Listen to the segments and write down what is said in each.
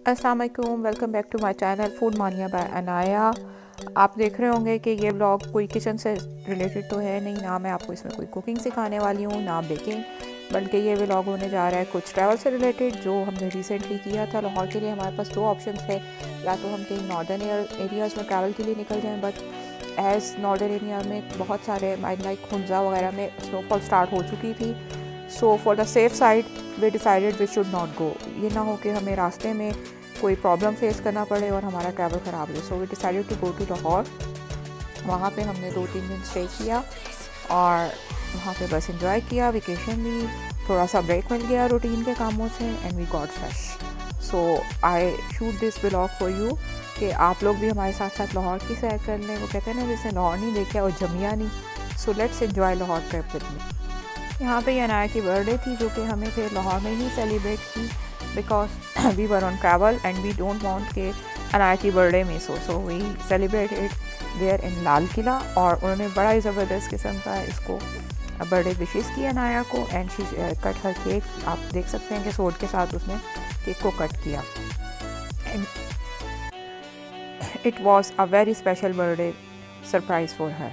अस्सलाम वालेकुम, welcome back to my channel food mania by Anaya. आप देख रहे होंगे कि ये ब्लॉग कोई किचन से रिलेटेड तो है नहीं, ना मैं आपको इसमें कोई कुकिंग सिखाने वाली हूँ ना बेकिंग, बल्कि ये व्लॉग होने जा रहा है कुछ ट्रैवल से रिलेटेड जो हमने रिसेंटली किया था। लाहौर के लिए हमारे पास दो ऑप्शन थे, या तो हम कहीं नॉर्दर्न एरियाज़ में ट्रैवल के लिए निकल जाएँ, बट एज़ नॉर्दर्न एरिया में बहुत सारे लाइक हुंजा वगैरह में स्नोफॉल स्टार्ट हो चुकी थी। So for the safe side we decided we should not go. ये ना हो कि हमें रास्ते में कोई प्रॉब्लम फेस करना पड़े और हमारा ट्रैवल ख़राब हो। So we decided to go to Lahore. वहाँ पे हमने 2-3 दिन स्टे किया और वहाँ पे बस इंजॉय किया, वेकेशन ली, थोड़ा सा ब्रेक मिल गया रूटीन के कामों से, and we got fresh. So I shoot this vlog for you कि आप लोग भी हमारे साथ साथ लाहौर की सैर कर लें। वो कहते हैं ना, जिसने लाहौर नहीं देखा और जमिया नहीं। So let's enjoy Lahore trip with me. यहाँ पे अनाया की बर्थडे थी जो कि हमें फिर लाहौर में ही सेलिब्रेट की, because we were on travel and we don't want के अनाया की बर्थडे मिस हो। So we celebrated there in Lal Qila, और उन्होंने बड़ा ही ज़बरदस्त किस्म का इसको बर्थडे विशेस की अनाया को, and she cut her cake. आप देख सकते हैं कि सोड के साथ उसने केक को कट किया, and it was a very special birthday surprise for her.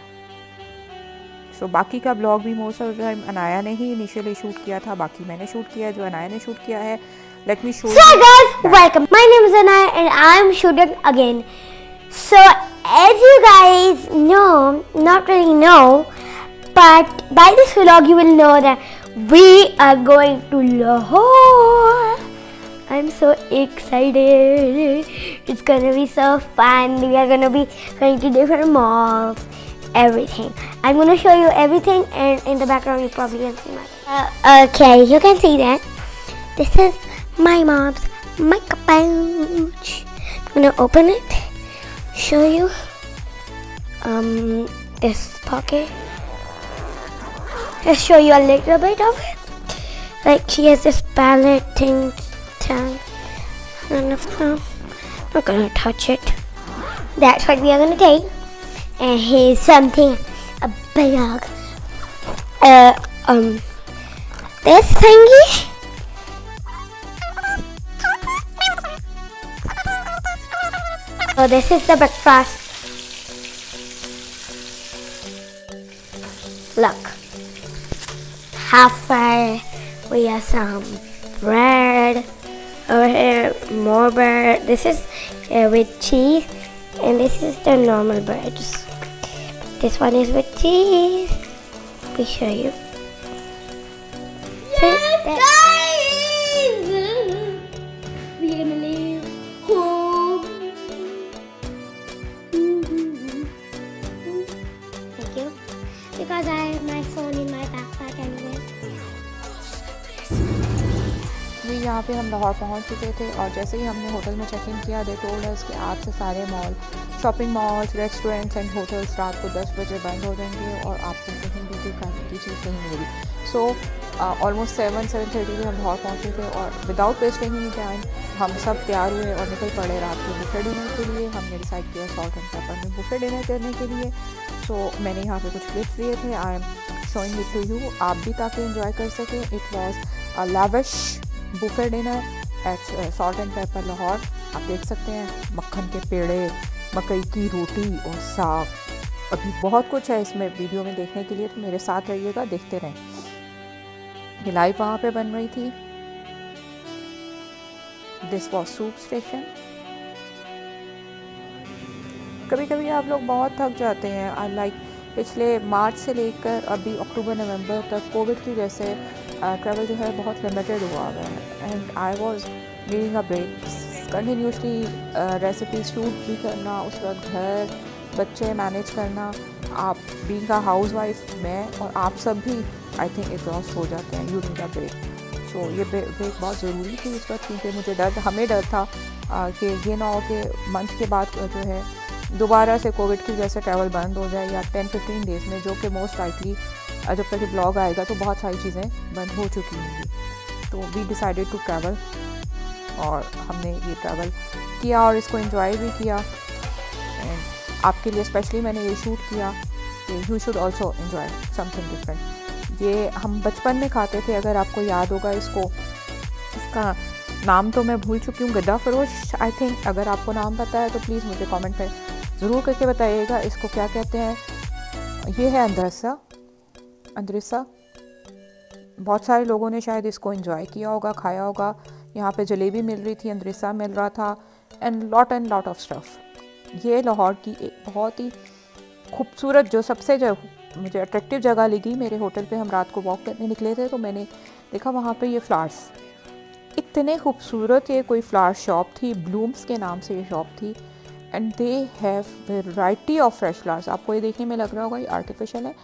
So बाकी का ब्लॉग भी most of the time Anaya ने ही इनिशियली शूट किया था, बाकी मैंने शूट किया है जो अनाया ने शूट किया है। Let me show. So guys, welcome. My name is Anaya and I'm shooting again. So as you guys know, not really know, but by this vlog you will know that we are going to Lahore. I'm so excited. It's gonna be so fun. We are gonna be going to different malls. Everything. I'm gonna show you everything, and in the background you probably can see my okay, you can see that this is my mom's makeup pouch. I'm gonna open it, show you this pocket. Just show you a little bit of it. Like she has this palette thing, and I'm not gonna touch it. That's what we are gonna take. And here's something, a bag, this thingy. So this is the breakfast. Look, halfway we have some bread. Over here, more bread. This is with cheese, and this is the normal breads. This one is with cheese. Let me show you. Yes, guys! We're gonna leave home. Thank you. Because I have my phone in my backpack anyway. जी, यहाँ पे हम लाहौर पहुँच चुके थे, और जैसे ही हमने hotel में चेक इन किया, दे टोल्ड अस कि आज से सारे mall, shopping malls, restaurants and hotels रात को 10 बजे बंद हो जाएंगे और आपको कहीं भी कोई खाने की चीज़ नहीं मिलेगी। सो ऑलमोस्ट 7-7:30 में हम लाहौर पहुँचे थे, और विदाउट वेस्टिंग एनी टाइम हम सब तैयार हुए और निकल पड़े रात के बुफे डिनर के लिए। हमने डिसाइड किया सॉल्ट एंड पेपर में बुफे डिनर करने के लिए। सो मैंने यहाँ पे कुछ क्लिप्स लिए थे, I am showing it to you, आप भी ताकि एंजॉय कर सकें। It was a lavish buffet dinner at Salt and Pepper Lahore. आप देख सकते हैं मक्खन के पेड़े, मकई की रोटी और साग। अभी बहुत कुछ है इसमें वीडियो में देखने के लिए, तो मेरे साथ रहिएगा, देखते रहें। ये लाइव वहाँ पे बन रही थी। This was soup station. कभी कभी आप लोग बहुत थक जाते हैं। आई लाइक पिछले मार्च से लेकर अभी अक्टूबर नवंबर तक कोविड की वजह से ट्रैवल जो है बहुत लिमिटेड हुआ है, and I was needing a break. Continuously recipe shoot भी करना, उस वक्त घर बच्चे मैनेज करना, आप बीइंग अ हाउस वाइफ, मैं और आप सब भी आई थिंक एग्जॉस्ट हो जाते हैं। You need a break. So ये ब्रेक बहुत ज़रूरी थी इस वक्त, क्योंकि मुझे हमें डर था कि ये ना हो कि मंथ के बाद जो है दोबारा से कोविड की वजह से ट्रैवल बंद हो जाए, या 10-15 डेज़ में, जो कि मोस्ट लाइकली जब तक ये ब्लॉग आएगा तो बहुत सारी चीज़ें बंद हो चुकी होंगी। तो वी डिसाइडेड टू ट्रैवल, और हमने ये ट्रैवल किया और इसको एंजॉय भी किया। एंड आपके लिए स्पेशली मैंने ये शूट किया कि you should also enjoy something different. ये हम बचपन में खाते थे, अगर आपको याद होगा इसको, इसका नाम तो मैं भूल चुकी हूँ, गद्दा फरोश आई थिंक। अगर आपको नाम पता है तो प्लीज़ मुझे कमेंट में ज़रूर करके बताइएगा इसको क्या कहते हैं। ये है अंद्रसा। बहुत सारे लोगों ने शायद इसको एंजॉय किया होगा, खाया होगा। यहाँ पे जलेबी मिल रही थी, अंद्रसा मिल रहा था एंड लॉट ऑफ स्टफ़। ये लाहौर की एक बहुत ही खूबसूरत, जो सबसे जो मुझे अट्रैक्टिव जगह लगी, मेरे होटल पे हम रात को वॉक करने निकले थे तो मैंने देखा वहाँ पे ये फ्लावर्स इतने खूबसूरत। ये कोई फ्लावर शॉप थी, ब्लूम्स के नाम से ये शॉप थी and they have variety of fresh flowers. आपको ये देखने में लग रहा होगा ये आर्टिफिशियल है,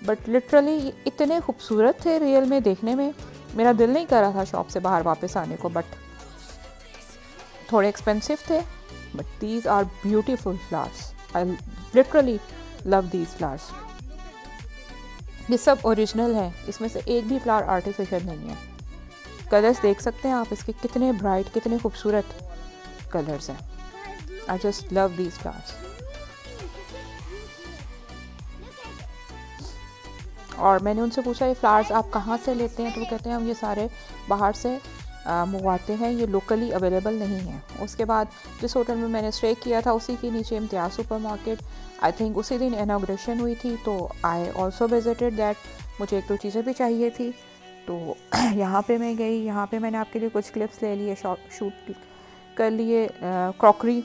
बट लिटरली ये इतने खूबसूरत थे रियल में देखने में। मेरा दिल नहीं कर रहा था शॉप से बाहर वापस आने को, बट थोड़े एक्सपेंसिव थे, but these are beautiful flowers. I literally love these flowers. ये सब ओरिजिनल हैं, इसमें से एक भी फ्लावर आर्टिफिशियल नहीं है। कलर्स देख सकते हैं आप इसके, कितने ब्राइट, कितने खूबसूरत कलर्स हैं। I just love these flowers. और मैंने उनसे पूछा ये फ्लावर्स आप कहाँ से लेते हैं, तो वो कहते हैं हम ये सारे बाहर से मंगवाते हैं, ये लोकली अवेलेबल नहीं है। उसके बाद जिस होटल में मैंने स्टे किया था उसी के नीचे इम्तियाज़ सुपर मार्केट, आई थिंक उसी दिन इनाग्रेशन हुई थी, तो आई ऑल्सो विजिटेड दैट। मुझे एक दो चीज़ें भी चाहिए थी, तो यहाँ पे मैं गई। यहाँ पे मैंने आपके लिए कुछ क्लिप्स ले लिए, शूट कर लिए। क्रॉकरी,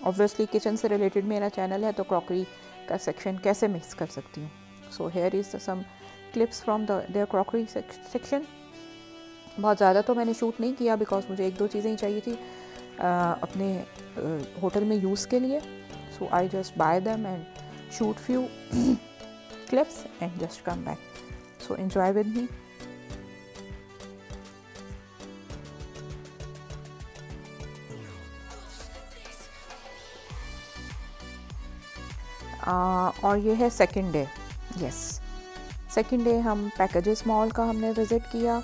ऑब्वियसली किचन से रिलेटेड मेरा चैनल है तो क्रॉकरी का सेक्शन कैसे मिस कर सकती हूँ। So here is some clips from their crockery section. बहुत ज़्यादा तो मैंने शूट नहीं किया बिकॉज मुझे एक दो चीज़ें ही चाहिए थी अपने होटल में यूज़ के लिए। So I just buy them and shoot few clips and just come back. So enjoy with me. और ये है सेकंड डे। सेकंड डे हम पैकेजेस मॉल का हमने विज़िट किया।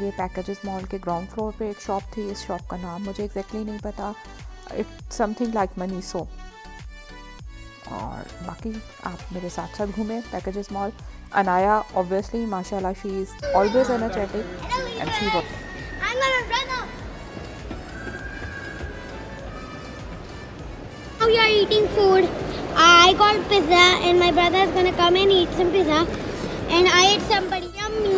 ये पैकेजेस मॉल के ग्राउंड फ्लोर पे एक शॉप थी, इस शॉप का नाम मुझे एग्जैक्टली नहीं पता, इट्स समथिंग लाइक मनीसो। और बाकी आप मेरे साथ साथ घूमें पैकेजेस मॉल। अनाया ऑब्वियसली माशाल्लाह she is always energetic and she work. We are eating food. I got pizza and my brother is gonna come and eat some pizza. And I ate somebody yummy.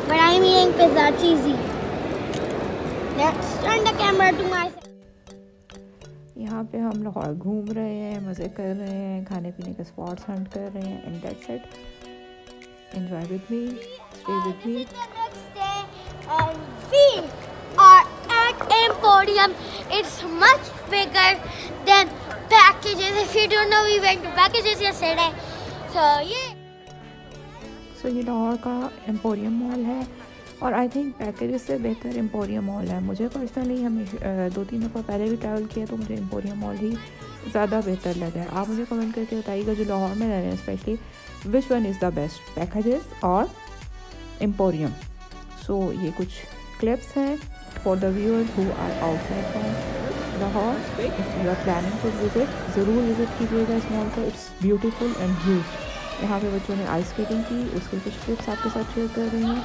But I'm eating pizza, cheesy. Let's turn the camera to my side. यहाँ पे हम लाहौर घूम रहे हैं, मज़े कर रहे हैं, खाने पीने के स्पॉट्स हंट कर रहे हैं and that's it. Enjoy with me, stay with me. Next day and we are at Emporium. It's much bigger than packages. If you don't know, we went to packages yesterday. So yeah. सो ये लाहौर का emporium mall है और I think packages से बेहतर emporium mall है। मुझे personally हमें 2-3 दफ़ा पहले भी ट्रैवल किया तो मुझे एम्पोरियम मॉल ही ज़्यादा बेहतर लगा है। आप मुझे कमेंट करके बताइएगा जो लाहौर में रह रहे हैं specially, which one is the best, Packages और एम्पोरियम। सो ये कुछ क्लिप्स हैं for the viewers who are outside from Lahore. If you are planning to visit, ज़रूर विजिट कीजिएगा इस मॉल को। It's beautiful and huge. यहाँ पे बच्चों ने आइस स्केटिंग की, उसके कुछ क्लिप्स आपके साथ शेयर कर रही हैं।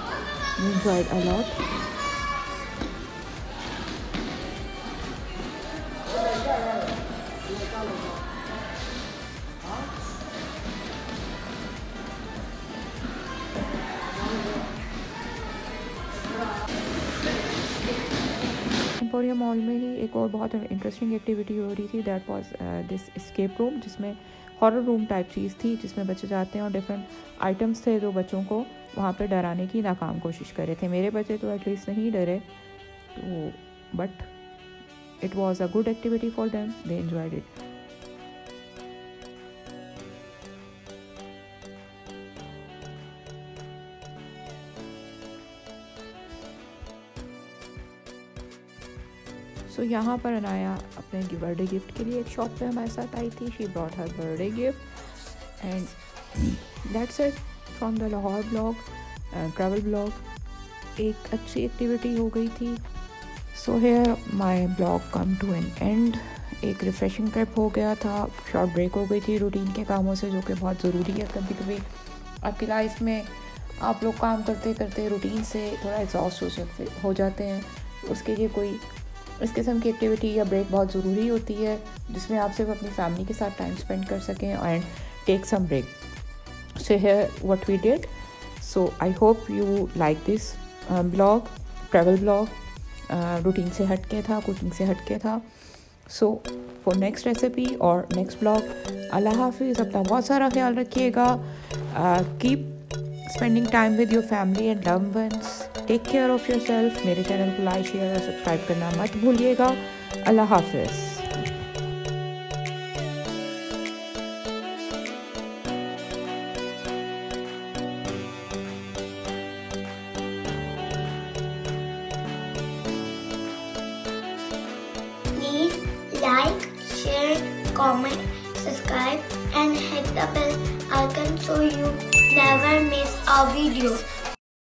We enjoyed a lot. Emporium mall में ही एक और बहुत इंटरेस्टिंग एक्टिविटी हो रही थी, that was this escape room, जिसमें हॉरर रूम टाइप चीज़ थी जिसमें बच्चे जाते हैं और डिफरेंट आइटम्स थे जो बच्चों को वहाँ पे डराने की नाकाम कोशिश कर रहे थे। मेरे बच्चे तो एटलीस्ट नहीं डरे, तो but it was a good activity for them, they enjoyed it. So यहाँ पर अनाया अपने बर्थडे गिफ्ट के लिए एक शॉप पे हमारे साथ आई थी। She brought her birthday gift and that's it from the Lahore blog, travel blog. एक अच्छी एक्टिविटी हो गई थी। So here my blog come to an end. एक रिफ़्रेशिंग ट्रिप हो गया था, शॉर्ट ब्रेक हो गई थी रूटीन के कामों से, जो कि बहुत ज़रूरी है। कभी कभी आपकी लाइफ में आप लोग काम करते करते रूटीन से थोड़ा एग्जॉस्ट हो जाते हैं, उसके लिए कोई इस किस्म की एक्टिविटी या ब्रेक बहुत ज़रूरी होती है, जिसमें आप सिर्फ अपनी फैमिली के साथ टाइम स्पेंड कर सकें and take some break. So here what we did. So I hope you like this blog, travel blog. Routine से हट के था, कुकिंग से हट के था. सो फॉर नेक्स्ट रेसिपी और नेक्स्ट ब्लॉग, अल्लाह हाफिज़. अपना बहुत सारा ख्याल रखिएगा. Keep spending time with your family and loved ones. Take care of yourself. मेरे चैनल को लाइक, शेयर और सब्सक्राइब करना मत भूलिएगा. अल्लाह हाफिज़. Please like, share, comment, subscribe and hit the bell icon so you never miss a video.